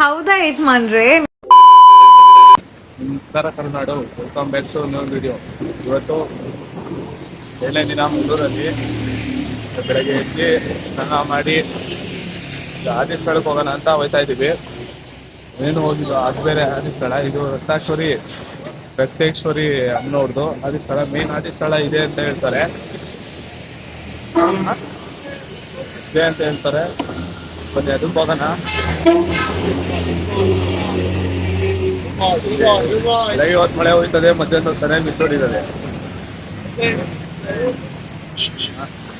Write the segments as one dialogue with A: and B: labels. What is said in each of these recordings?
A: ಹೌದಾ ಯಜಮಾನ್ರೆ.
B: ನಮಸ್ಕಾರ ಕರ್ನಾಡು, ವೆಲ್ಕಮ್ ಬ್ಯಾಕ್ ಟು ಇನ್ನೊಂದು ವಿಡಿಯೋ. ಇವತ್ತು 7ನೇ ದಿನ ಮಂಗಳೂರಲ್ಲಿ ಬೆಳಗ್ಗೆ ಎದ್ದು ಸ್ನಾನ ಮಾಡಿ ಆದಿ ಸ್ಥಳಕ್ಕೆ ಹೋಗೋಣ ಅಂತ ಹೋಗ್ತಾ ಇದ್ದೀವಿ. ಏನು ಹೋಗಿದ್ದು ಅದು ಬೇರೆ ಆದಿ ಸ್ಥಳ, ಇದು ರಕ್ತೇಶ್ವರಿ ಅಮ್ಮನವ್ರದ್ದು ಆದಿ ಸ್ಥಳ. ಮೇನ್ ಆದಿ ಸ್ಥಳ ಇದೆ ಅಂತ ಹೇಳ್ತಾರೆ, ಇದೆ ಅಂತ ಹೇಳ್ತಾರೆ. ಬನ್ನಿ ಅದಕ್ಕೆ ಹೋಗೋಣ. ಬೆಳಗ್ಗೆ ಹೊತ್ತು ಮಳೆ ಹೋಗ್ತದೆ, ಮಧ್ಯಾಹ್ನ ಸರಿಯಾಗಿ ಬಿಸಿಲೋಡಿದೆ.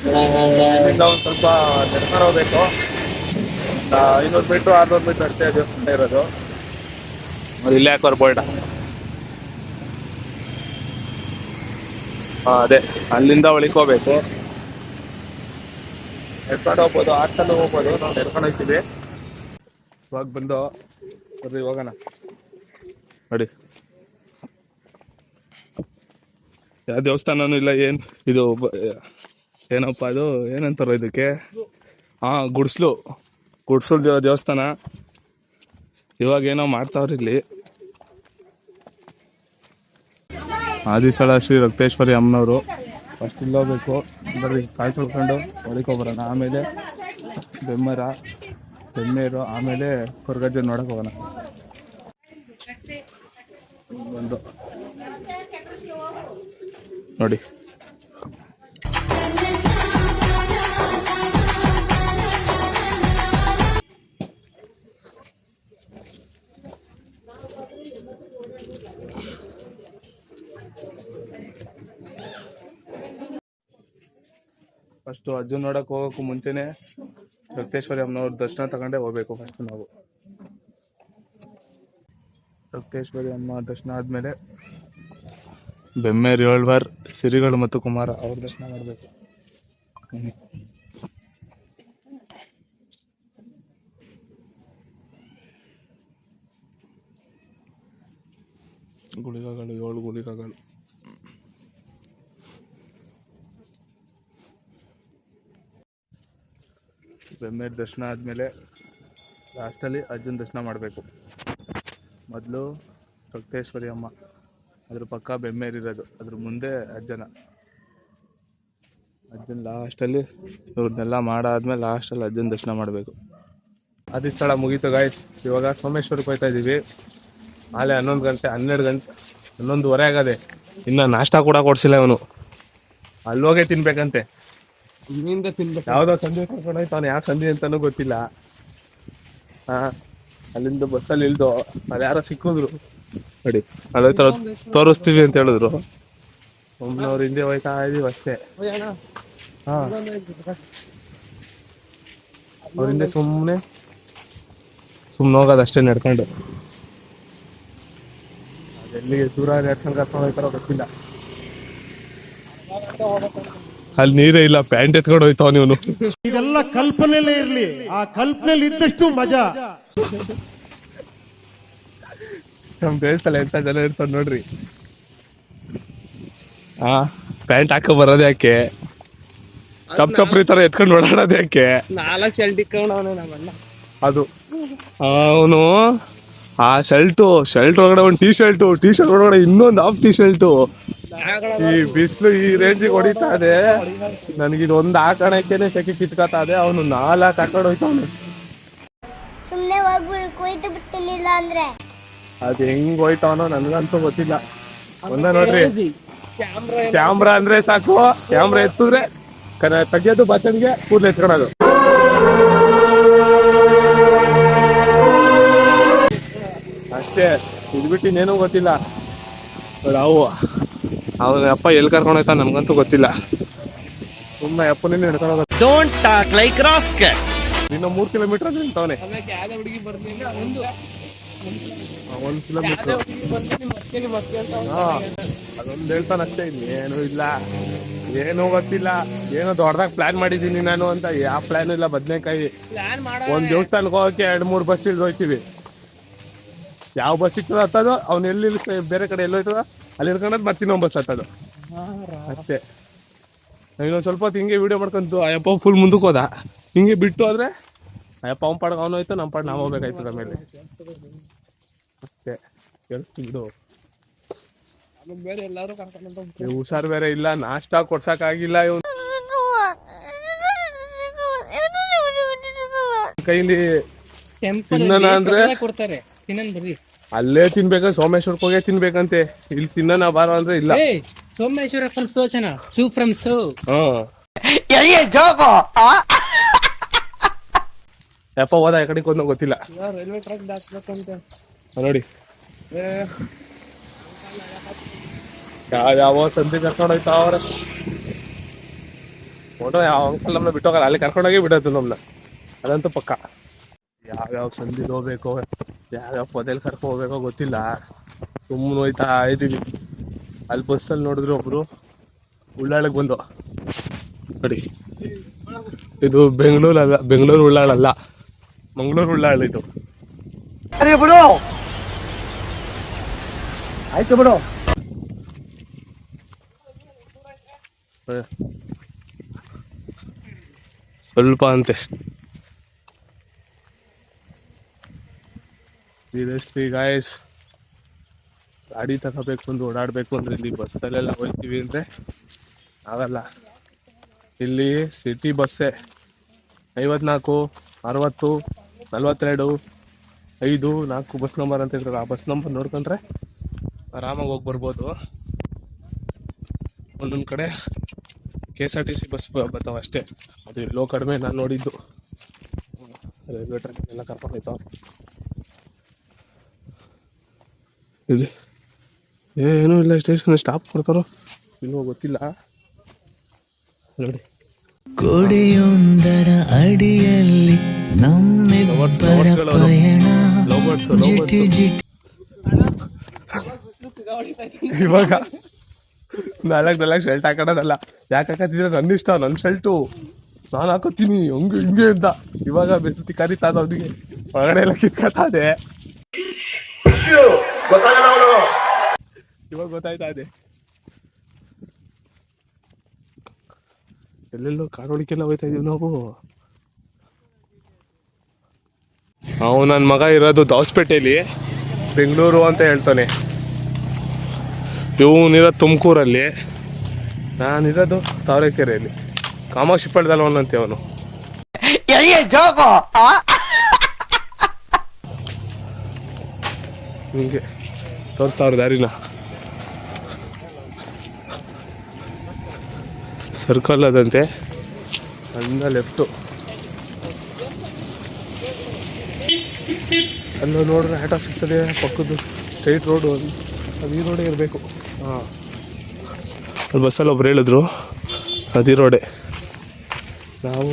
B: ಇಲ್ಲಿಂದ ಒಂದು ಸ್ವಲ್ಪ ನಡ್ಕೊಂಡು ಹೋಗ್ಬೇಕು. 500 ಮೀಟ್ರು 600 ಮೀಟ್ರ್ ಅಷ್ಟೇ ದೇವಸ್ಥಾನ ಇರೋದು. ಇಲ್ಲೇ ಹಾಕೋರು ಬೋಲ್ಡ. ಅದೇ ಅಲ್ಲಿಂದ ಒಳಕೋಗ್ಬೇಕು. ನಡ್ಕೊಂಡು ಹೋಗ್ಬೋದು, ಆಟಲ್ಲೂ ಹೋಗ್ಬೋದು. ನಾವು ನಡ್ಕೊಂಡು ಹೋಗ್ತೀವಿ. ಇವಾಗ ಬಂದು ಬರ್ರಿ ಹೋಗೋಣ ನೋಡಿ. ಯಾವ ದೇವಸ್ಥಾನನೂ ಇಲ್ಲ. ಏನು ಇದು ಏನಪ್ಪ ಅದು, ಏನಂತಾರೋ ಇದಕ್ಕೆ? ಗುಡ್ಸ್ಲು ದೇವಸ್ಥಾನ. ಇವಾಗ ಏನೋ ಮಾಡ್ತಾವ್ರಿ ಇಲ್ಲಿ. ಆದಿಸ್ಥಳ ಶ್ರೀ ರಕ್ತೇಶ್ವರಿ ಅಮ್ಮನವರು. ಫಸ್ಟ್ ಇಲ್ಲಿ ಹೋಗ್ಬೇಕು. ಬರ್ರಿ ಕಾಯಿ ತೊಳ್ಕೊಂಡು ಒಳಕೋಗ್ಬರೋಣ. ಆಮೇಲೆ ಬೆಮ್ಮೇರು, ಆಮೇಲೆ ಕೊರಗಜ್ಜೆ ನೋಡಕ್ಕೆ ಹೋಗೋಣ. ಒಂದು ನೋಡಿ, ಫಸ್ಟು ಅಜ್ಜನ್ ನೋಡಕ್ಕೆ ಹೋಗೋಕ್ಕೂ ಮುಂಚೆನೆ ರಕ್ತೇಶ್ವರಿ ಅಮ್ಮನವ್ರ ದರ್ಶನ ತಗೊಂಡೇ ಹೋಗ್ಬೇಕು. ಫಸ್ಟ್ ನಾವು ರಕ್ತೇಶ್ವರಿ ಅಮ್ಮ ದರ್ಶನ ಆದಮೇಲೆ ಬೆಮ್ಮೇರ್, ಏಳ್ವಾರ್, ಸಿರಿಗಳು ಮತ್ತು ಕುಮಾರ ಅವ್ರ ದರ್ಶನ ಮಾಡಬೇಕು. ಗುಳಿಗಗಳು, 7 ಗುಳಿಗಗಳು. ಬೆಮ್ಮೇರ್ ದರ್ಶನ ಆದಮೇಲೆ ಲಾಸ್ಟಲ್ಲಿ ಅಜ್ಜನ ದರ್ಶನ ಮಾಡಬೇಕು. ಮೊದಲು ರಕ್ತೇಶ್ವರಿ ಅಮ್ಮ, ಅದ್ರ ಪಕ್ಕ ಬೆಮ್ಮೇರ್ ಇರೋದು, ಅದ್ರ ಮುಂದೆ ಅಜ್ಜನ ಲಾಸ್ಟಲ್ಲಿ ಇವ್ರನ್ನೆಲ್ಲ ಮಾಡಾದ್ಮೇಲೆ ಲಾಸ್ಟಲ್ಲಿ ಅಜ್ಜನ ದರ್ಶನ ಮಾಡಬೇಕು. ಆದಿ ಸ್ಥಳ ಮುಗೀತು ಗಾಯ್ಸ್. ಇವಾಗ ಸೋಮೇಶ್ವರಕ್ಕೆ ಹೋಗ್ತಾ ಇದ್ದೀವಿ. ಆಲೆ 11 ಗಂಟೆ 11:30 ಆಗದೆ. ಇನ್ನು ನಾಷ್ಟ ಕೂಡ ಕೊಡ್ಸಿಲ್ಲ ಇವನು. ಅಲ್ಲೋಗೇ ತಿನ್ಬೇಕಂತೆ. ಯಾವುದೋ ಸಂಧಿ ಕರ್ಕೊಂಡು ಹೋಯ್ತಾವನು. ಯಾವ ಸಂಧಿ ಅಂತಾನೂ ಗೊತ್ತಿಲ್ಲ. ಅಲ್ಲಿಂದ ಬಸ್ಸಲ್ಲಿ ಇಳ್ದು ಅಲ್ಲಿ ಯಾರೋ ಸಿಕ್ಕಿದ್ರು ನೋಡಿ, ಅಲ್ಲೋಯ್ತಾರ ತೋರಿಸ್ತೀವಿ ಅಂತ ಹೇಳಿದ್ರು. ಒಮ್ಮೆ ಅವ್ರ ಹಿಂದೆ ಹೋಯ್ತಾ ಇದೀವಿ ಅಷ್ಟೇ. ಅವ್ರ ಹಿಂದೆ ಸುಮ್ಮನೆ ಹೋಗೋದಷ್ಟೇ ನಡ್ಕೊಂಡು. ಅದೆಲ್ಲಿಗೆ ದೂರ ನಡ್ಸಂಗ್ ಕರ್ಕೊಂಡು ಹೋಯ್ತಾರೋ ಗೊತ್ತಿಲ್ಲ. ಅಲ್ಲಿ ನೀರೇ ಇಲ್ಲ, ಪ್ಯಾಂಟ್ ಎತ್ಕೊಂಡು ಹೋಯ್ತಾವ ನೀವನು.
C: ಇದೆಲ್ಲ ಕಲ್ಪನೆಯಲ್ಲೇ ಇರ್ಲಿ, ಆ ಕಲ್ಪನೆಯಲ್ಲಿ ಇದ್ದಷ್ಟು ಮಜಾ.
B: ನಮ್ ದೇಶದಲ್ಲಿ ಎಂತ ಜನ ಇರ್ತಾರ ನೋಡ್ರಿ. ಪ್ಯಾಂಟ್ ಹಾಕೋ ಬರೋದು ಯಾಕೆ? ಚಪ್ರಿ ತರ ಎತ್ಕೊಂಡು ಓಡಾಡೋದು ಯಾಕೆ?
D: 4 ಶರ್ಟ್ ಇಟ್ಕೊಂಡವನೇ ನಮ್ಮಣ್ಣ.
B: ಅದು ಅವನು ಆ ಶರ್ಟ್ ಒಳಗಡೆ ಒಂದು ಟೀ ಶರ್ಟ್ ಒಳಗಡೆ ಇನ್ನೊಂದು ಹಾಫ್ ಟೀ ಶರ್ಟ್. ಈ ಬಿಸಿಲು ಈ ರೇಂಜಿಗೆ ಹೊಡಿತಾ ಇದೆ. ನನಗಿದೊಂದು ಹಾಕೋಣಕ್ಕೇನೆ ಸೆಕೆ ಕಿತ್ಕೊತಾ ಇದೆ. ಅವನು 4 ಹಾಕೊಂಡು ಹೋಯ್ತಾವನು.
E: ಸುಮ್ಮನೆ ಹೋಗ್ಬಿಡು, ಕೊಯ್ದು ಬಿಡ್ತೀನಿಲ್ಲ ಅಂದ್ರೆ.
B: ಅದು ಹೆಂಗ್ ಹೋಯ್ತಾವನೋ ನನ್ಗಂತೂ ಗೊತ್ತಿಲ್ಲ. ನೋಡ್ರಿ, ಕ್ಯಾಮ್ರಾ ಅಂದ್ರೆ ಸಾಕು. ಕ್ಯಾಮ್ರಾ ಎತ್ತಿದ್ರೆ ತೆಗಿಯೋದು, ಬಚ್ಚನ್ಗೆ ಕೂದಲು ಎತ್ಕೊಳೋದು. ಅಷ್ಟೇ, ಇದ್ಬಿಟ್ಟು ಇನ್ನೇನೂ ಗೊತ್ತಿಲ್ಲ. ಅವನ ಅಪ್ಪ ಎಲ್ಲಿ ಕರ್ಕೊಂಡು ಹೋಯ್ತಾ ನಮ್ಗಂತೂ ಗೊತ್ತಿಲ್ಲ. ಸುಮ್ಮನೆ ಅಪ್ಪನೇ ಹಿಡ್ಕೊಂಡು ಹೋಗೋದು. ಇನ್ನು 3 ಕಿಲೋಮೀಟರ್ ಅಂದ್ರೆ ನಿಂತವನೆ. 1 ಕಿಲೋಮೀಟರ್ ಅದೊಂದು ಹೇಳ್ತಾನಷ್ಟೇ, ಇನ್ನೇನು ಇಲ್ಲ. ಏನೂ ಗೊತ್ತಿಲ್ಲ. ಏನೋ ದೊಡ್ಡದಾಗಿ ಪ್ಲಾನ್ ಮಾಡಿದ್ದೀನಿ ನಾನು ಅಂತ. ಯಾವ ಪ್ಲಾನ್ ಇಲ್ಲ. ಬದನೆಕಾಯಿ ಒಂದ್ ದೇವಸ್ಥಾನಕ್ಕೆ ಹೋಗಕ್ಕೆ 2-3 ಬಸ್ ಇಳಿದು ಹೋಗ್ತೀವಿ. ಯಾವ ಬಸ್ ಸಿಗ್ತದ ಹತ್ತದು, ಅವ್ನು ಎಲ್ಲಿ ಬೇರೆ ಕಡೆ ಎಲ್ಲೋಯ್ತದ ಅಲ್ಲಿ ಇರ್ಕೊಂಡದ್ ಮತ್ತೆ ಇನ್ನೊಂದು ಬಸ್ ಹತ್ತದು ಅಷ್ಟೇ. ಇನ್ನೊಂದು ಸ್ವಲ್ಪ ಹೊತ್ತು ಹಿಂಗೆ ವಿಡಿಯೋ ಮಾಡ್ಕೊಂತು. ಅಯ್ಯಪ್ಪ ಫುಲ್ ಮುಂದಕ್ಕೆ ಹೋದ. ಹಿಂಗೆ ಬಿಟ್ಟು ಹೋದ್ರೆ ಅಯ್ಯಪ್ಪ ಅವ್ನ ಪಾಡ್ಗೆ ಅವನು ಹೋಯ್ತು, ನಮ್ಮ ಪಾಡ್ ನಾವು ಹೋಗ್ಬೇಕಾಯ್ತದ ಆಮೇಲೆ ಅಷ್ಟೇ. ಬಿಡು,
D: ಬೇರೆ ಎಲ್ಲಾರು ಕರ್ಕೊಂಡು
B: ಹುಷಾರ್ ಬೇರೆ ಇಲ್ಲ, ನಾಷ್ಟ ಕೊಡ್ಸಕ್ಕಾಗಿಲ್ಲ ಇವ್ನು ಕೈಲಿ. ತಿನ್ನೋಣ ಅಂದ್ರೆ
D: ಕೊಡ್ತಾರೆ, ತಿನ್ನನ್ ಬರ್ರಿ.
B: ಅಲ್ಲೇ ತಿನ್ಬೇಕ, ಸೋಮೇಶ್ವರಕ್ಕೆ ಹೋಗೇ ತಿನ್ಬೇಕಂತೆ. ಇಲ್ಲಿ ತಿನ್ನೋಣ ಬಾರೋ ಅಂದ್ರೆ ಇಲ್ಲ.
D: ಸೋಮೇಶ್ವರ ಫ್ರಮ್ ಸೋಚನ, ಸೂ ಫ್ರಮ್ ಸೋ.
B: ಯಪ್ಪ ಹೋದ ಆ ಕಡೆಗೆ ಹೋದ ಗೊತ್ತಿಲ್ಲ.
D: ರೈಲ್ವೆ ಟ್ರ್ಯಾಕ್ ದಾಟ್ಸ್ಬೇಕಂತ
B: ನೋಡಿ ಯಾವ ಸಂಧಿ ಕರ್ಕೊಂಡು ಹೋಯ್ತಾ ಅವ್ರ ಫೋಟೋ. ಯಾವ ಅಂಕಲ್ ನಮ್ಮನ್ನ ಬಿಟ್ಟೋಗಲ್ಲ, ಅಲ್ಲಿ ಕರ್ಕೊಂಡೋಗಿ ಬಿಡೋದು ನಮ್ಮನ್ನ, ಅದಂತೂ ಪಕ್ಕ. ಯಾವ್ಯಾವ ಸಂಧಿ ಹೋಗ್ಬೇಕು, ಯಾವ್ಯಾವ ಪೊದೆಯಲ್ಲಿ ಕರ್ಕೊಂಡು ಹೋಗ್ಬೇಕೋ ಗೊತ್ತಿಲ್ಲ, ಸುಮ್ಮನೆ ಹೋಯ್ತಾ ಇದ್ದೀವಿ. ಅಲ್ಲಿ ಬಸ್ಸಲ್ಲಿ ನೋಡಿದ್ರು ಒಬ್ರು ಉಳ್ಳಾಳಕ್ಕೆ ಬಂದು ನೋಡಿ, ಇದು ಬೆಂಗಳೂರಲ್ಲ, ಬೆಂಗಳೂರು ಉಳ್ಳಾಳಲ್ಲ, ಮಂಗಳೂರು ಉಳ್ಳಾಳ ಇದು.
D: ಆಯ್ತು ಬಿಡು.
B: ಸ್ವಲ್ಪ ಅಂತೆ ಸೀರಿಯಸ್ಲಿ ಗಾಯ್ಸ್. ಗಾಡಿ ತಗೋಬೇಕು ಅಂದ್ರೆ ಓಡಾಡಬೇಕು ಅಂದ್ರೆ ಇಲ್ಲಿ ಬಸ್ಸಲ್ಲೆಲ್ಲ ಹೋಗ್ತೀವಿ ಅಂದರೆ ಆಗಲ್ಲ. ಇಲ್ಲಿ ಸಿಟಿ ಬಸ್ಸೇ 54, 60, 42, 5, 4 ಬಸ್ ನಂಬರ್ ಅಂತ ಇರ್ತಾರೆ. ಆ ಬಸ್ ನಂಬರ್ ನೋಡ್ಕೊಂಡ್ರೆ ಆರಾಮಾಗಿ ಹೋಗಿ ಬರ್ಬೋದು. ಒಂದೊಂದು ಕಡೆ KSRTC ಬಸ್ ಬರ್ತಾವೆ ಅಷ್ಟೇ, ಅದು ಎಲ್ಲೋ ಕಡಿಮೆ ನಾನು ನೋಡಿದ್ದು. ರೈಲ್ವೆ ಟ್ರ್ಯಾಕ್ ಎಲ್ಲ ಕರ್ಕೊಂಡು ಹೋಯ್ತಾವ. ಇಲ್ಲಿ ಏನೂ ಇಲ್ಲ, ಸ್ಟೇಷನ್ ಸ್ಟಾಪ್ ಕೊಡ್ತಾರೋ ಇನ್ನೂ ಗೊತ್ತಿಲ್ಲ ನೋಡಿ.
F: ಕೊಡೆಯೊಂದರ ಅಡಿಯಲ್ಲಿ ನಮ್ಮಿಬ್ಬರ ಪಯಣ ಜಿಟಿ ಜಿಟಿ.
B: ಇವಾಗ 4 ಶರ್ಟ್ ಹಾಕೋದಲ್ಲ, ಯಾಕೆ ಹಾಕತ್ತಿದ್ರೆ ನನ್ನ ಇಷ್ಟ, ನನ್ನ ಶರ್ಟು ನಾನು ಹಾಕೋತೀನಿ ಹಂಗೆ ಹಿಂಗೆ ಅಂತ. ಇವಾಗ ಬೆಸತಿ ಕರಿತಾದ ಅವ್ರಿಗೆ ಹೊರಗಡೆ ಎಲ್ಲ ಕಿತ್ಕೊತಾದೆ. ಇವಾಗ ಗೊತ್ತಾಯ್ತಾ ಇದೆ. ಎಲ್ಲೆಲ್ಲೋ ಕಾಡೋಳಿಕೆಲ್ಲ ಹೋಯ್ತಾ ಇದೀವಿ ನಾವು. ನನ್ನ ಮಗ ಇರೋದು ದಾವಸ್ಪೇಟೆಯಲ್ಲಿ, ಬೆಂಗಳೂರು ಅಂತ ಹೇಳ್ತಾನೆ. ಇವನಿರೋದು ತುಮಕೂರಲ್ಲಿ, ನಾನಿರೋದು ತಾವರೆಕೆರೆಯಲ್ಲಿ. ಕಾಮಾಕ್ಷಿ ಪಡೆದಲ್ವನಂತೆ ಅವನು. ಹಿಂಗೆ ತೋರಿಸ್ತಾವ್ರ ದಾರಿನ. ಸರ್ಕಲ್ ಅದಂತೆ, ಅಲ್ಲಿಂದ ಲೆಫ್ಟು. ಅಲ್ಲೂ ನೋಡ್ರೆ ಆಟೋ ಸಿಗ್ತದೆ ಪಕ್ಕದ್ದು ಸ್ಟ್ರೈಟ್ ರೋಡು, ಅದು ಈ ರೋಡೇ ಇರಬೇಕು. ಹಾಂ, ಅಲ್ಲಿ ಬಸ್ಸಲ್ಲಿ ಒಬ್ರು ಹೇಳಿದ್ರು ಅದು ಈ ರೋಡೇ. ನಾವು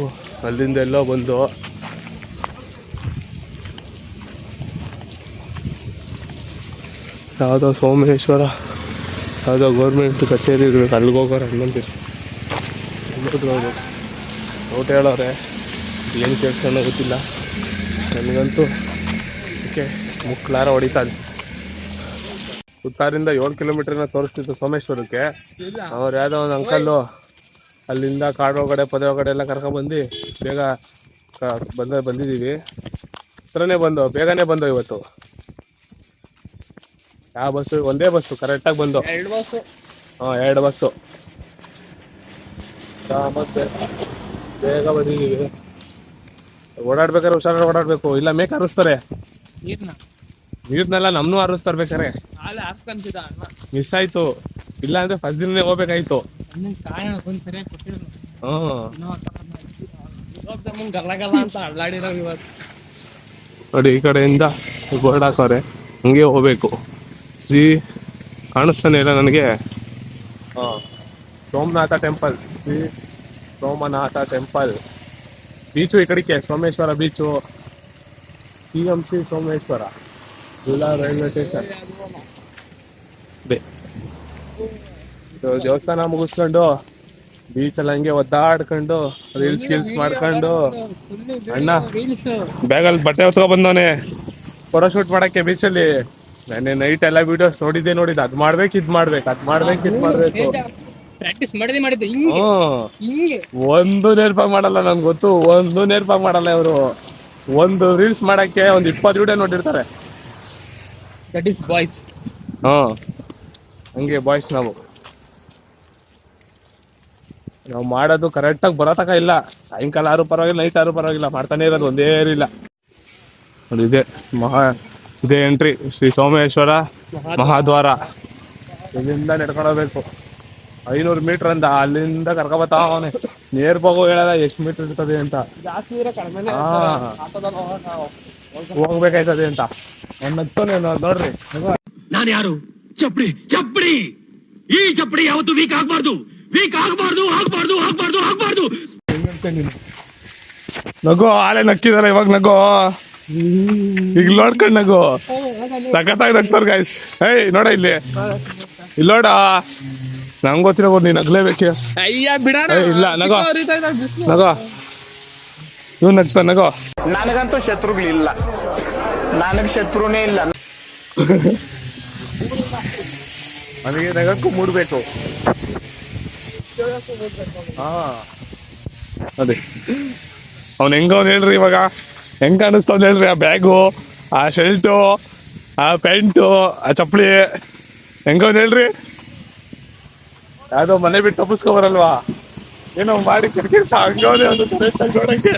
B: ಅಲ್ಲಿಂದ ಎಲ್ಲೋ ಬಂದು ಯಾವುದೋ ಸೋಮೇಶ್ವರ ಯಾವುದೋ ಗೌರ್ಮೆಂಟ್ ಕಚೇರಿ ಇರಬೇಕು, ಅಲ್ಲಿಗೆ ಹೋಗೋರು ಹನ್ನೊಂದಿರು ಅವರು ಔಟ್ ಹೇಳೋರೆ. ಏನು ಕೇಳಿಸ್ಕೊಂಡು ಗೊತ್ತಿಲ್ಲ ನನಗಂತೂ. ಅದಕ್ಕೆ ಮುಕ್ಲಾರ ಹೊಡಿತಾನೆ. ಉತ್ತಾರಿಂದ 7 ಕಿಲೋಮೀಟರ್ನ ತೋರಿಸ್ತಿತ್ತು ಸೋಮೇಶ್ವರಕ್ಕೆ. ಅವ್ರು ಯಾವುದೋ ಒಂದು ಅಂಕಲ್ಲು ಅಲ್ಲಿಂದ ಕಾಡು ಒಳಗಡೆ ಪದೇ ಒಳಗಡೆ ಎಲ್ಲ ಕರ್ಕೊಂಡ್ಬಂದು ಬೇಗ ಬಂದಿದ್ದೀವಿ. ಹತ್ರನೇ ಬಂದು ಬೇಗನೆ ಬಂದು ಇವತ್ತು. ಯಾವ ಬಸ್ಸು? ಒಂದೇ ಬಸ್ಸು ಕರೆಕ್ಟಾಗಿ ಬಂದು.
D: 2 ಬಸ್ಸು.
B: ಹಾಂ, 2 ಬಸ್ಸು. ಮತ್ತೆ ಬೇಗ ಬಂದಿದ್ದೀವಿ. ಓಡಾಡ್ಬೇಕಾದ್ರೆ ಹುಷಾರಾಗಿ ಓಡಾಡಬೇಕು, ಇಲ್ಲ ಮೇಕ್ ಹಾರಿಸ್ತಾರೆ. ನೀರ್ನೆಲ್ಲ ನಮ್ಮನ್ನೂ ಹಾರಿಸ್ತಾರೆ ಬೇಕಾರೆ. ಮಿಸ್ ಆಯ್ತು, ಇಲ್ಲ ಅಂದ್ರೆ ಫಸ್ಟ್ ದಿನನೇ ಹೋಗ್ಬೇಕಾಯ್ತು. ನೋಡಿ ಈ ಕಡೆಯಿಂದ ಬೋರ್ಡ್ ಹಾಕೋರೆ, ಹಂಗೆ ಹೋಗ್ಬೇಕು. ಕಾಣಿಸ್ತಾನೆ ಇಲ್ಲ ನನಗೆ. Somnath temple, Shri Somnath temple. Beach ಈ ಕಡೆಗೆ, Someshwara beach, TMC Someshwara, railway station. ದೇವಸ್ಥಾನ ಮುಗಿಸ್ಕೊಂಡು ಬೀಚಲ್ಲಿ ಹಂಗೆ ಒದ್ದಾಡ್ಕೊಂಡು ರೀಲ್ಸ್ ಮಾಡ್ಕೊಂಡು, ಅಣ್ಣ ಬ್ಯಾಗಲ್ಲಿ ಬಟ್ಟೆ ಹೊತ್ಕೊಂಡ್ ಬಂದವನೆ ಫೋಟೋಶೂಟ್ ಮಾಡಕ್ಕೆ ಬೀಚಲ್ಲಿ. ನಾನೇ ನೈಟ್ ಎಲ್ಲ ವಿಡಿಯೋಸ್ ನೋಡಿದ್ದು. ಅದ್ ಮಾಡ್ಬೇಕು, ಇದ್ ಮಾಡ್ಬೇಕು.
D: ಪ್ರಾಕ್ಟೀಸ್ ಮಾಡಿದ್ದೆ.
B: ಒಂದು ನೇರ್ಪಾಗಿ ಮಾಡಲ್ಲ, ನನ್ಗೆ ಗೊತ್ತು. ಒಂದು ನೇರ್ಪಾಗಿ ಮಾಡಲ್ಲ ಇವರು. ಒಂದು ರೀಲ್ಸ್ ಮಾಡಕ್ಕೆ ಒಂದು 20 ವಿಡಿಯೋ ನೋಡಿರ್ತಾರೆ.
D: That is boys.
B: ಹಂಗೆ ಬಾಯ್ಸ್ ನಾವು ಮಾಡೋದು ಕರೆಕ್ಟಾಗಿ ಬರೋತಕ ಇಲ್ಲ. ಸಾಯಂಕಾಲ ಆದ್ರೂ ಪರವಾಗಿಲ್ಲ, ನೈಟ್ ಆದ್ರೂ ಪರವಾಗಿಲ್ಲ, ಮಾಡ್ತಾನೆ ಇರೋದು ಒಂದೇ ಇಲ್ಲ ನೋಡಿ. ಇದೇ ಎಂಟ್ರಿ ಶ್ರೀ ಸೋಮೇಶ್ವರ ಮಹಾದ್ವಾರ. ಇಲ್ಲಿಂದ ನಡ್ಕೊಂಡೋಗ್ಬೇಕು 500 ಮೀಟರ್ ಅಂತ. ಅಲ್ಲಿಂದ ಕರ್ಕೊಬತ್ತಾ ಅವನೇ ನೇರ್ ಹೋಗೋ ಹೇಳಲ್ಲ ಎಷ್ಟು ಮೀಟರ್ ಇರ್ತದೆ ಅಂತ.
D: ಜಾಸ್ತಿ ಇದ್ರೆ ಕಡಿಮೆ
B: ಹೋಗ್ಬೇಕಾಯ್ತದೆ ಅಂತ ನೋಡ್ರಿ.
G: ನಾನು ಯಾರು? ಚಪ್ಪಡಿ ಚಪ್ಪಡಿ. ಈ ಚಪ್ಪಡಿ ಯಾವತ್ತು ವೀಕ್ ಆಗ್ಬಾರ್ದು, ವೀಕ್ ಆಗ್ಬಾರ್ದು, ಆಗ್ಬಾರ್ದು, ಆಗ್ಬಾರ್ದು, ಆಗ್ಬಾರ್ದು.
B: ನಗು ಆಲೆ ನಕ್ಕಿದಾರ ಇವಾಗ. ನಗು ಈಗ ನೋಡ್ಕೊಂಡ್ ನಗು ಸಖತ್ತಾಗಿ ನಗ್ತಾರ ಗಾಯ್ಸ್. ಏಯ್ ನೋಡ ಇಲ್ಲಿ ನೋಡ, ನಂಗೆ ಗೊತ್ತಿರೋ ನೀನ್ ನಗ್ಲೇಬೇಕು.
D: ಅಯ್ಯ ಬಿಡೋಣ.
B: ಇಲ್ಲ ನಗೋ ನಗೋ, ಇವ್ ನಗ್ತಾನ ನಗೋ.
H: ನನಗಂತೂ ಶತ್ರುಗಳಿಲ್ಲ, ನನಗೆ ಶತ್ರುನೇ ಇಲ್ಲ.
B: ನನಗೆ ನಗಕ್ಕೂ ಮೂಡ್ಬೇಕು. ಅದೇ ಅವ್ನು ಹೆಂಗವ್ನು ಹೇಳ್ರಿ ಇವಾಗ, ಹೆಂಗ್ ಕಾಣಿಸ್ತಾವ್ ಹೇಳ್ರಿ ಆ ಬ್ಯಾಗು, ಆ ಶರ್ಟು, ಆ ಪ್ಯಾಂಟು, ಆ ಚಪ್ಪಲಿ ಹೆಂಗವ್ನು ಹೇಳ್ರಿ. ಯಾವ್ದೋ ಮನೆ ಬಿಟ್ಟು ತಪ್ಪಿಸ್ಕೊಬರಲ್ವಾ ಏನೋ ಮಾಡಿ ಕೆಲಸ ಹಂಗವನೇ ಒಂದು ಕರೆಕ್ಟಾಗಿ ನೋಡಕ್ಕೆ.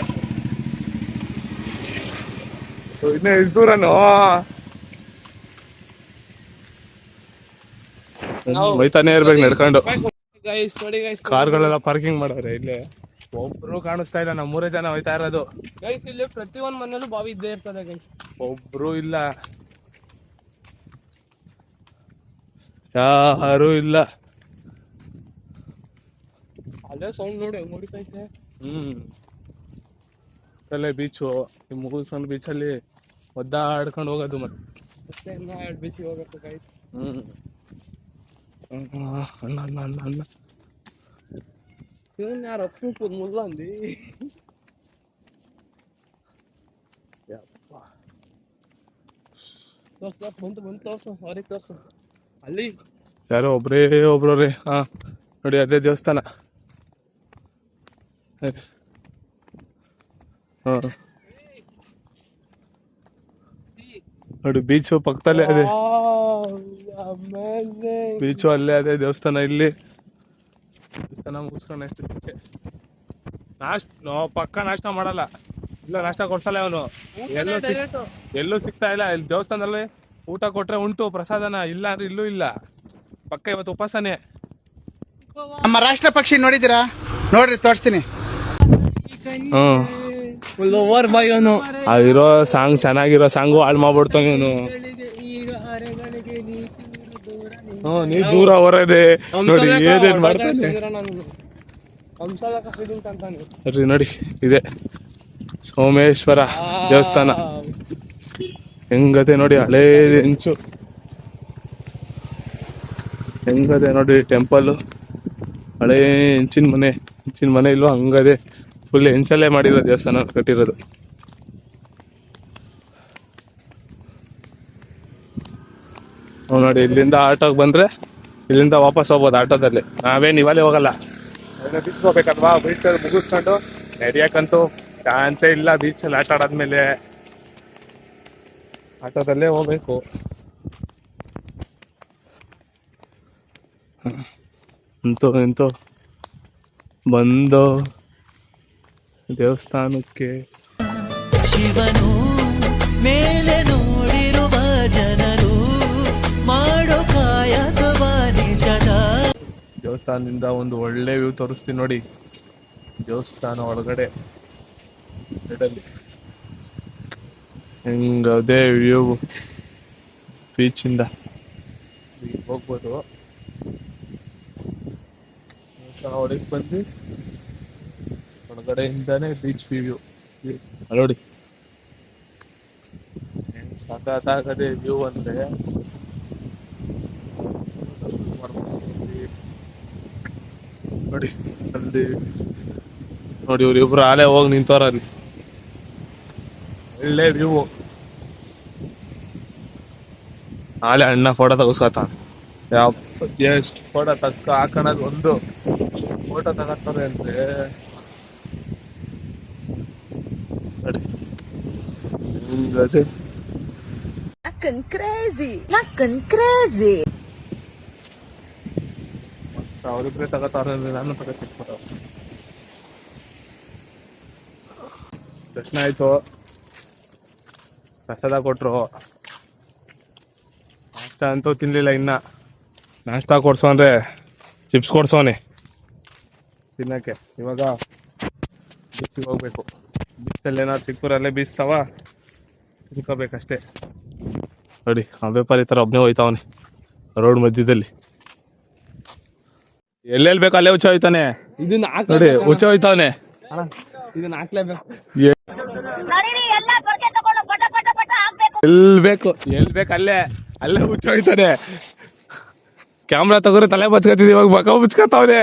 B: ಇನ್ನೇ ದೂರನು ಬೈತಾನೆ ಇರ್ಬೇಕು ನಡ್ಕೊಂಡು.
D: ಗೈಸ್ ನೋಡಿ ಗೈಸ್,
B: ಕಾರ್ಗಳೆಲ್ಲ ಪಾರ್ಕಿಂಗ್ ಮಾಡವ್ರೆ. ಇಲ್ಲೇ ಒಬ್ರು ಕಾಣಿಸ್ತಾ ಇಲ್ಲ, ನಮ್ಮ 3 ಜನ ಹೋಯ್ತಾ ಇರೋದು.
D: ಗೈಸ್ ಇಲ್ಲಿ ಪ್ರತಿಯೊಂದು ಮನೇಲೂ ಬಾವಿ ಇದ್ದೇ ಇರ್ತದೆ ಗೈಸ್.
B: ಒಬ್ರು ಇಲ್ಲ, ಯಾರು ಇಲ್ಲ.
D: ಅಲ್ಲೇ ಸೌಂಡ್ ನೋಡಿ ಹೆಂಗ್ ಹೊಡಿತೈತೆ.
B: ಅಲ್ಲೇ ಬೀಚು, ಮುಗಿಸ್ಕೊಂಡು ಬೀಚಲ್ಲಿ ಒದ್ದಾಡ್ಕೊಂಡು ಹೋಗೋದು.
D: ಮತ್ತೆ ಬೀಚಿಗೆ ಹೋಗಬೇಕು ಗೈಸ್.
B: ಅಣ್ಣ
D: ಇವನ್ ಯಾರು ಅಪ್ರೂಪದ ಮುಲ್ಲ ಅಂದಿ. ತೋರ್ಸ ಬಂತು ತೋರ್ಸು, ಅವ್ರಿಗೆ ತೋರ್ಸು. ಅಲ್ಲಿ
B: ಯಾರೋ ಒಬ್ರವ್ರೆ. ಹಾ ನೋಡಿ ಅದೇ ದೇವಸ್ಥಾನ. ಹಾ ನೋಡಿ ಬೀಚು ಪಕ್ಕದಲ್ಲೇ ಅದೇ ಬೀಚು, ಅಲ್ಲೇ ಅದೇ ದೇವಸ್ಥಾನ. ಇಲ್ಲಿ ದೇವಸ್ಥಾನ ಮುಗಿಸ್ಕೊಂಡು ನೆಕ್ಸ್ಟ್ ಬೀಚೆ. ನಾವು ಪಕ್ಕ ನಾಷ್ಟ ಮಾಡಲ್ಲ, ಇಲ್ಲ ನಾಷ್ಟ ಕೊಡ್ಸಲ್ಲ ಅವನು. ಎಲ್ಲೂ ಸಿಗ್ತಾ ಇಲ್ಲ. ಇಲ್ಲಿ ದೇವಸ್ಥಾನದಲ್ಲಿ ಊಟ ಕೊಟ್ರೆ ಉಂಟು ಪ್ರಸಾದನ, ಇಲ್ಲ ಅಂದ್ರೆ ಇಲ್ಲೂ ಇಲ್ಲ. ಪಕ್ಕ ಇವತ್ತು ಉಪವಾಸನೆ.
H: ನಮ್ಮ ರಾಷ್ಟ್ರ ಪಕ್ಷಿ ನೋಡಿದ್ದೀರಾ? ನೋಡ್ರಿ ತೋರಿಸ್ತೀನಿ.
D: ಓವರ್ ಬಾಯ್ ಅವನು.
B: ಅದಿರೋ ಸಾಂಗ್ ಚೆನ್ನಾಗಿರೋ ಸಾಂಗು ಹಾಳು ಮಾಡ್ಬಿಡ್ತ ಇವನು. ನೀ ದೂರ ಹೊರದೆ ನೋಡಿ ಏನೇನ್ ಮಾಡ್ತಾನೆ ನೋಡಿ. ಇದೆ ಸೋಮೇಶ್ವರ ದೇವಸ್ಥಾನ. ಹೆಂಗದೆ ನೋಡಿ, ಹಳೇ ಹೆಂಚು ಹೆಂಗದೆ ನೋಡಿ. ಟೆಂಪಲ್ ಹಳೇ ಹೆಂಚಿನ ಮನೆ ಇಲ್ವಾ ಹಂಗದೆ. ಫುಲ್ ಹೆಂಚಲ್ಲೇ ಮಾಡಿರೋ ದೇವಸ್ಥಾನ ಕಟ್ಟಿರೋದು. ನೋಡಿ ಇಲ್ಲಿಂದ ಆಟೋಗೆ ಬಂದ್ರೆ ಇಲ್ಲಿಂದ ವಾಪಸ್ ಹೋಗ್ಬೋದು ಆಟೋದಲ್ಲಿ. ನಾವೇನು ಇವಾಗಲೇ ಹೋಗಲ್ಲ, ಬೀಚ್ಗೆ ಹೋಗ್ಬೇಕಲ್ವಾ. ಬೀಚಲ್ಲಿ ಮುಗಿಸ್ಕೊಂಡು ನಡೆಯಕ್ಕಂತೂ ಚಾನ್ಸೇ ಇಲ್ಲ. ಬೀಚಲ್ಲಿ ಆಟ ಆಡಾದ್ಮೇಲೆ ಆಟೋದಲ್ಲೇ ಹೋಗ್ಬೇಕು. ಎಂತೋ ಬಂದು ದೇವಸ್ಥಾನಕ್ಕೆ.
F: ಶಿವನು ಮೇಲೆ ನೋಡಿರುವ ಜನರು ಮಾಡೋ ಕಾಯಕವ ನಿಜದ.
B: ದೇವಸ್ಥಾನದಿಂದ ಒಂದು ಒಳ್ಳೆ ವ್ಯೂ ತೋರಿಸ್ತೀನಿ ನೋಡಿ. ದೇವಸ್ಥಾನ ಒಳಗಡೆ ಸೈಡಲ್ಲಿ ಹೆಂಗದೇ ವ್ಯೂ. ಬೀಚಿಂದ ಹೋಗ್ಬೋದು. ದೇವಸ್ಥಾನ ಒಳಗೆ ಬಂದು ಹೊರಗಡೆಯಿಂದಾನೆ ಬೀಚ್ ವ್ಯೂ ನೋಡಿ. ಹೆಂಗ್ ಸಖತ್ತಾಗದೆ ವ್ಯೂ ಅಂದ್ರೆ. ನೋಡಿ ಅಲ್ಲಿ ನೋಡಿ, ಇವ್ರಿಬ್ರು ಆಲೆ ಹೋಗಿ ನಿಂತವ್ರ ಅಲ್ಲಿ. ಒಳ್ಳೆ ವ್ಯೂ. ಆಲೆ ಅಣ್ಣ ಫೋಟೋ ತಗೋಸ್ಕತ ಎಷ್ಟು ಫೋಟೋ ಹಾಕೋಣದು. ಒಂದು ಫೋಟೋ ತಗೋತಾರೆ ಅಂದ್ರೆ ನೋಡಿ ಅದೇ
A: crazy.
B: ಅವ್ರಿಬ್ರೆ ತಗೋತಾರ, ನಾನು ತಗೋತೀನಿ ಫೋಟೋ. ದರ್ಶನ ಆಯ್ತು, ಪ್ರಸಾದ ಕೊಟ್ರು. ನಾಷ್ಟ ಅಂತೂ ತಿನ್ಲಿಲ್ಲ ಇನ್ನ. ನಾಷ್ಟ ಕೊಡ್ಸೋನ್ರೆ ಚಿಪ್ಸ್ ಕೊಡ್ಸೋನೆ ತಿನ್ನಕ್ಕೆ. ಇವಾಗ ಬೀಚಿಗೆ ಹೋಗ್ಬೇಕು. ಬೀಚಲ್ಲಿ ಏನಾದ್ರು ಸಿಕ್ಕೂರಲ್ಲೇ ಬೀಚ್ತಾವ, ತಿನ್ಕೋಬೇಕಷ್ಟೇ. ನೋಡಿ ಆ ವ್ಯಾಪಾರಿ ಥರ ಒಬ್ಬನೇ ಹೋಯ್ತಾವನೆ ರೋಡ್ ಮಧ್ಯದಲ್ಲಿ. ಎಲ್ಲೆಲ್ಲಿ ಬೇಕು ಅಲ್ಲೇ ಹುಚ್ಚ ಹೋಯ್ತಾನೆ.
D: ಇದನ್ನ
B: ನೋಡಿ ಹುಚ್ಚ ಹೋಯ್ತಾವನೆ.
D: ಇದನ್ನ ಹಾಕ್ಲೇಬೇಕು.
B: ಎಲ್ ಬೇಕು ಅಲ್ಲೇ ಅಲ್ಲೇ ಹುಚ್ಚ ಹೋಯ್ತಾನೆ. ಕ್ಯಾಮ್ರಾ ತಗೋರಿ ತಲೆ ಬಚ್ಕತಿದ್, ಇವಾಗ ಬಕ ಮುಚ್ಕತಾವ್ನೆ.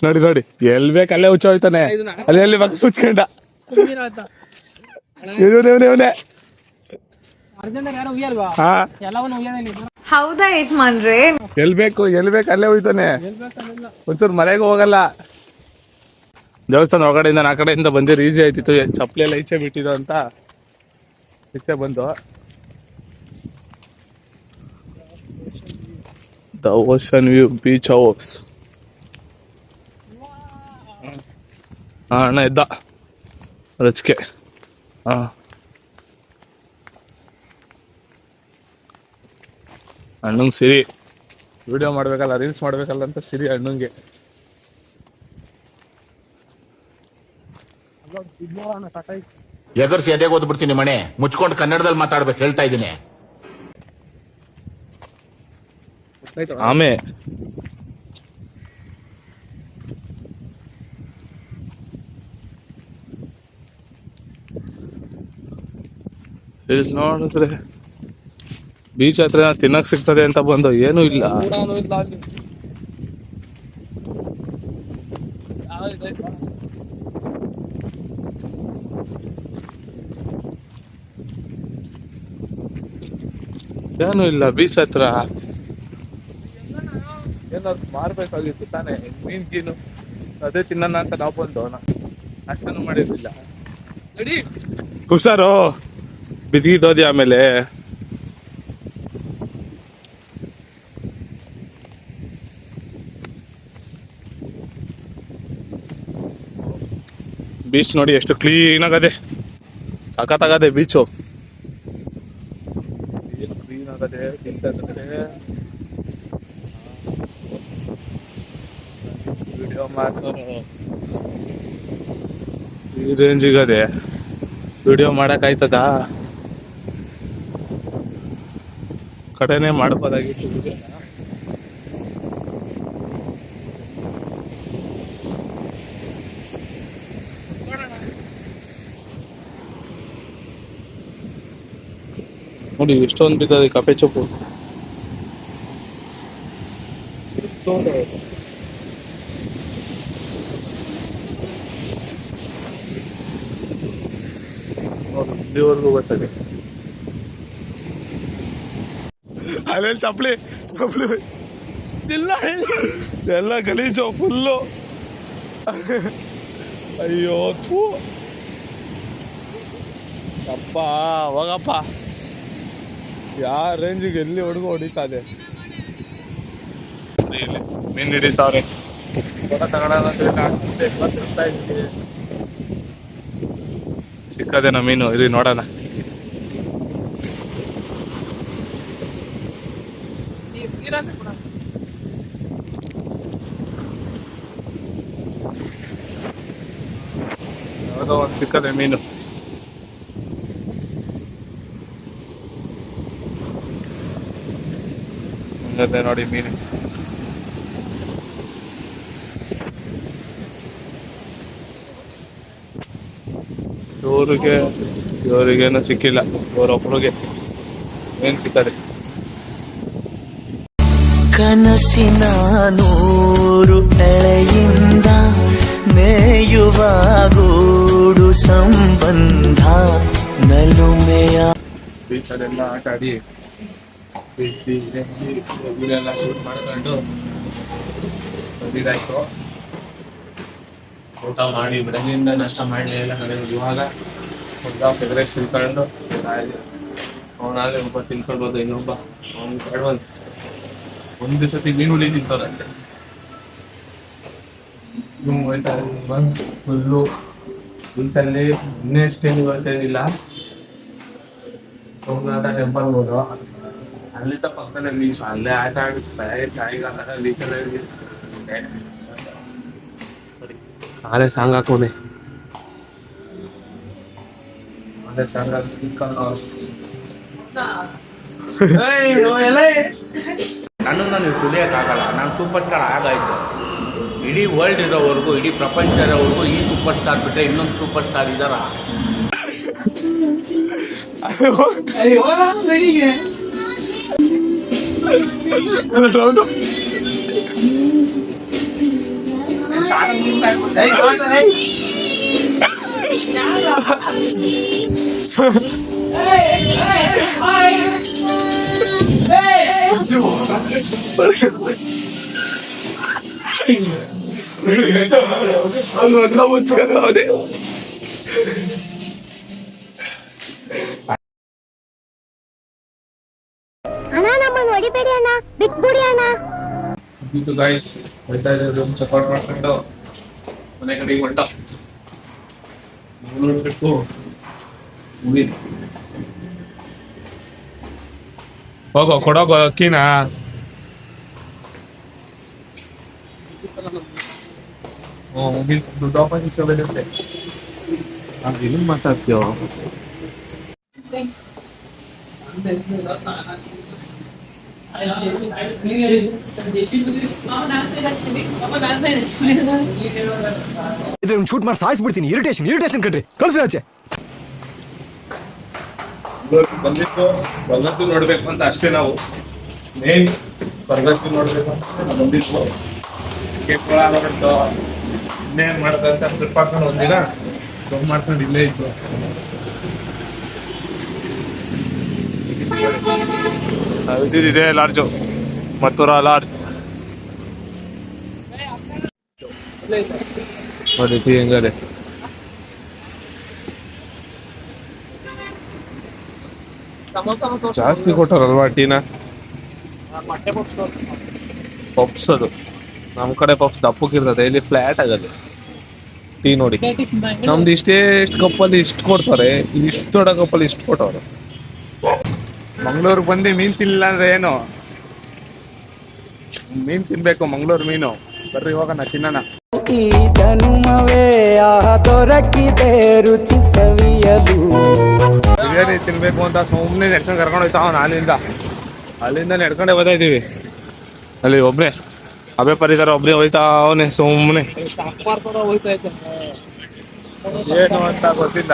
B: ನೋಡಿ ಎಲ್ ಬೇಕು ಅಲ್ಲೇ ಹುಚ್ಚ ಹೋಯ್ತಾನೆ. ಅಲ್ಲಿ ಬಕ ಮುಚ್ಕೊಂಡ ಇವನೇ.
A: ಹೌದಾ ಯಜಮಾನ್ರೆ?
B: ಎಲ್ ಬೇಕು ಅಲ್ಲೇ ಹೋಯ್ತಾನೆ. ಒಂಚೂರು ಮನೆಗೆ ಹೋಗಲ್ಲ. ದೇವಸ್ಥಾನ ಹೊರಗಡೆಯಿಂದ ಆ ಕಡೆಯಿಂದ ಬಂದಿರೋ ಈಸಿ ಆಯ್ತಿತ್ತು. ಚಪ್ಪಲಿ ಎಲ್ಲ ಈಚೆ ಬಿಟ್ಟಿದ್ದು ಅಂತ ಈಚೆ ಬಂದು the ocean view beach house. ಅಣ್ಣ ಇದ್ದ ರಚಿಕೆ. ಅಣ್ಣಂಗೆ ಸಿರಿ ವಿಡಿಯೋ ಮಾಡ್ಬೇಕಲ್ಲ, ರೀಲ್ಸ್ ಮಾಡ್ಬೇಕಲ್ಲ ಅಂತ ಸಿರಿ ಅಣ್ಣಂಗೆ.
I: ಎಗರ್ಸಿ ಎದೆಗೆ ಓದ್ಬಿಡ್ತೀನಿ ಮನೆ ಮುಚ್ಕೊಂಡು ಕನ್ನಡದಲ್ಲಿ ಮಾತಾಡ್ಬೇಕು ಹೇಳ್ತಾ ಇದ್ದೀನಿ.
B: ಆಮೆ ಇಲ್ಲಿ ನೋಡಿದ್ರೆ ಬೀಚ್ ಹತ್ರ ತಿನ್ನಕ್ ಸಿಗ್ತದೆ ಅಂತ ಬಂದು ಏನೂ ಇಲ್ಲ. ಏನೂ ಇಲ್ಲ ಬೀಚ್ ಹತ್ರ. ಏನಾದ್ರು ಮಾರ್ಬೇಕಾಗಿತ್ತು ತಾನೇ, ಮೀನ್ ಗೀನು ಅದೇ ತಿನ್ನೋಣ ಅಂತ ನಾವು ಬಂದು ಅಷ್ಟನ್ನು ಮಾಡಿರ್ಲಿಲ್ಲ. ಹುಷಾರು ಬಿದ್ದಿದ್ದೋದಿ ಆಮೇಲೆ. ಬೀಚ್ ನೋಡಿ ಎಷ್ಟು ಕ್ಲೀನ್ ಆಗದೆ, ಸಖತ್ತಾಗದೆ ಬೀಚು. ಏನು ಕ್ಲೀನ್ ಆಗದೆ ವಿಡಿಯೋ ಮಾಡ್ತಾರೆ. ಈ ರೇಂಜಿಗದೆ ವಿಡಿಯೋ ಮಾಡಕ್ಕಾಯ್ತದ? ಕಡೆನೆ ಮಾಡ್ಬೋದಾಗಿತ್ತು ವಿಡಿಯೋನ. ನೋಡಿ ಎಷ್ಟೊಂದು ಬಿದ್ದದೆ ಕಪೆ ಚೊಪ್ಪು. ಇಲ್ಲಿವರೆಗೂ ಬರ್ತದೆ. ಅಲ್ಲೆಲ್ಲಿ ಚಪ್ಪಲಿ ಎಲ್ಲ ಗಲೀಜು ಫುಲ್ಲು. ಅಯ್ಯೋ ಥೂ ಅಪ್ಪ ಹೋಗಪ್ಪ. ಯಾವ ರೇಂಜಿಗೆ ಎಲ್ಲಿ ಹುಡುಗ ಹೊಡಿತಾದೆ. ಮೀನ್ ಹಿಡಿತಾವ್ರೆ. ಫೋಟೋ ತಗೊಳ್ಳೋದಂದ್ರೆ ಸಿಕ್ಕದೇನ ಮೀನು. ಇರಿ ನೋಡೋಣ. ಯಾವುದೋ ಒಂದು ಸಿಕ್ಕದೆ ಮೀನು. ನೋಡಿ ಮೀನು ಇವರಿಗೇನು ಸಿಕ್ಕಿಲ್ಲ. ಇವರೊಬ್ಬರಿಗೆ ಏನ್ ಸಿಕ್ಕದೆ.
F: ಕನಸಿನ ನೂರು ಎಳೆಯಿಂದ ಮೇಯುವ ಗೂಡು ಸಂಬಂಧ ನಲುಮೆಯ
B: ಬೀಚಲ್ಲೆಲ್ಲ ಆಟ ಆಡಿ ಎಲ್ಲ ಶೂಟ್ ಮಾಡ್ಕೊಂಡು ಬಂದಿದ್ದಾಯ್ತು. ಊಟ ಮಾಡಿ ಬೆಳಗ್ಗೆಯಿಂದ ನಾಷ್ಟ ಮಾಡಲಿ ಎಲ್ಲ ಕಡೆ. ಇವಾಗ ಒಂದು ಹಾಫ್ ಎಗ್ ರೈಸ್ ತಿನ್ಕೊಂಡು ಅವನಾಗಲೇ ಒಬ್ಬ ತಿನ್ಕೊಂಡು ಹೋದ, ಇನ್ನೊಬ್ಬ ಅವ್ನು ಕಡ್ವಂತ ಒಂದು ಸತಿ ಮೀನು ಹುಳಿ ತಿಂತವ್ರಂತೆ. ಹೋಯ್ತಾ ಫುಲ್ಲು ಬೀಚಲ್ಲಿ ಇನ್ನೇ ಅಷ್ಟೇನು ಇವತ್ತೇನಿಲ್ಲ. ಸೋಮನಾಥ ಟೆಂಪಲ್ ಹೋದ್ರು, ಅಲ್ಲಿದ್ದ ಪಕ್ಕದಲ್ಲೇ ಬೀಚ್, ಅಲ್ಲೇ ಆಟ ಆಡಿಸ್ತಾರೆ ಚಾಯಿಗಾಲ ಬೀಚಲ್ಲಿ. ಅದೇ ಸಾಂಗ್ ಹಾಕೋದೆ, ಅದೇ ಸಾಂಗ್
I: ನನ್ನನ್ನು ನೀವು ತುಳಿಯೋಕ್ಕಾಗಲ್ಲ. ನಾನು ಸೂಪರ್ ಸ್ಟಾರ್ ಆಗಾಯ್ತು. ಇಡೀ ವರ್ಲ್ಡ್ ಇರೋವರೆಗೂ, ಇಡೀ ಪ್ರಪಂಚ ಇರೋವರೆಗೂ ಈ ಸೂಪರ್ ಸ್ಟಾರ್ ಬಿಟ್ಟರೆ ಇನ್ನೊಂದು ಸೂಪರ್ ಸ್ಟಾರ್ ಇದಾರ?
E: ಅಣ್ಣ ನಮ್ಮನ್ನು ಹೊಡಿಬೇಡಿ ಅಣ್ಣ, ಬಿಟ್ಬಿಡಿ ಅಣ್ಣ.
B: ಇದು ಗೈಸ್ ಹೋಯ್ತಾ ಇದ್ದೀವಿ ರೂಮ್ ಚೆಕ್ಔಟ್ ಮಾಡ್ಕೊಂಡು ಮನೆ ಕಡೆಗೆ ಹೊಂಟ ನೋಡ್ಬೇಕು. ಹೋಗೋ ಕೊಡೋಗೋ ಅಕ್ಕಿನ. ದುಡ್ಡು ವಾಪಸ್ ಇಸ್ಕೊಬೇಕಂತೆ. ಏನು ಮಾತಾಡ್ತೀಯೋ?
J: ಇದ್ರೆ ಶೂಟ್ ಮಾಡಿ ಸಾಯಿಸ್ಬಿಡ್ತೀನಿ. ಇರಿಟೇಷನ್ ಕಣ್ರಿ, ಕಳ್ಸಿ ಆಚೆ.
B: ಬಂದಿದ್ದು ನೋಡ್ಬೇಕು ಅಂತ ಅಷ್ಟೇ. ನಾವು ಮೇನ್ ಬರ್ಗಸ್ತಿ ನೋಡ್ಬೇಕು ಅಂತ ಬಂದಿದ್ವು. ಇನ್ನೇನ್ ಮಾಡ್ದಂತ ಟ್ರಿಪ್ ಹಾಕೊಂಡು ಒಂದಿನ ದೊಡ್ಡ ಮಾಡ್ಕೊಂಡು ಇಲ್ಲೇ ಇತ್ತು. ಇದಿದೆ ಲಾಡ್ಜು, ಮತ್ತೂರ ಲಾಡ್ಜ್ ನೋಡಿ ಟೀ ಹೆಂಗದೆ. ಜಾಸ್ತಿ ಕೊಟ್ಟರಲ್ವಾ ಟೀನ? ಪಪ್ಸ್ ಅದು ನಮ್ಮ ಕಡೆ ಪಪ್ಸ್ ದಪ್ಪಕ್ಕಿರ್ತದೆ, ಇಲ್ಲಿ ಫ್ಲಾಟ್ ಆಗದೆ ಟೀ ನೋಡಿ. ನಮ್ದು ಇಷ್ಟು ಕಪ್ಪಲ್ಲಿ ಇಷ್ಟು ಕೊಡ್ತಾರೆ, ಇಲ್ಲಿ ಇಷ್ಟು ದೊಡ್ಡ ಕಪ್ಪಲ್ಲಿ ಇಷ್ಟು ಕೊಟ್ಟವ್ರು. ಮಂಗ್ಳೂರ್ಗೆ ಬಂದು ಮೀನು ತಿನ್ನಿಲ್ಲ ಅಂದ್ರೆ ಏನು? ಮೀನು ತಿನ್ಬೇಕು, ಮಂಗ್ಳೂರು ಮೀನು. ಬರ್ರಿ ಹೋಗೋಣ ತಿನ್ನೋಣ.
F: ಈ ಜನುಮವೇ ದೊರಕಿದೆ ರುಚಿ ಸವಿಯಲು.
B: ಬಿರಿಯಾನಿ ತಿನ್ಬೇಕು ಅಂತ ಸುಮ್ಮನೆ ನಡ್ಸ್ಕೊಂಡು ಕರ್ಕೊಂಡು ಹೋಯ್ತಾ ಅವನು. ಅಲ್ಲಿಂದ ನಡ್ಕೊಂಡೆ ಬರ್ತಾ ಇದ್ದೀವಿ. ಅಲ್ಲಿ ಒಬ್ಬನೇ ಅಬೆ ಪರಿಸರ ಒಬ್ಬನೇ ಹೋಯ್ತಾ ಅವನೇ ಸುಮ್ಮನೆ. ಏನು ಅಂತ ಗೊತ್ತಿಲ್ಲ,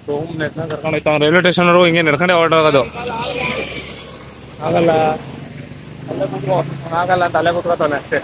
B: ಸುಮ್ಮನೆ ಕರ್ಕೊಂಡು ಹೋಯ್ತಾ ಅವ್ನು. ರೈಲ್ವೆ ಸ್ಟೇಷನ್ವರೆಗೂ ಹಿಂಗೆ ನಡ್ಕೊಂಡೆ ಹೊರಟೋಗೋದು. ಆಗಲ್ಲ ಅಂತ ಅಲ್ಲೇ ಕುತ್ಕೋತಾನೆ ಅಷ್ಟೇ.